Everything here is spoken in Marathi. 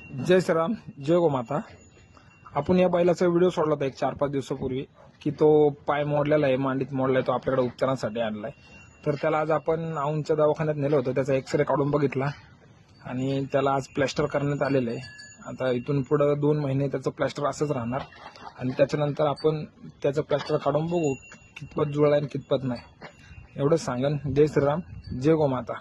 जय श्रीराम, जय गोमाता. आपण या बैलाचा व्हिडिओ सोडला होता एक 4-5 दिवसापूर्वी की तो पाय मोडलेला आहे, मांडीत मोडलाय, तो आपल्याकडे उपचारांसाठी आणलाय. तर त्याला आज आपण औंधच्या दवाखान्यात नेलं होतं, त्याचा एक्सरे काढून बघितला आणि त्याला आज प्लॅस्टर करण्यात आलेलं आहे. आता इथून पुढे 2 महिने त्याचं प्लॅस्टर असंच राहणार आणि त्याच्यानंतर आपण त्याचं प्लॅस्टर काढून बघू कितपत जुळलं आणि कितपत नाही. एवढंच सांगन. जय श्रीराम, जय गोमाता.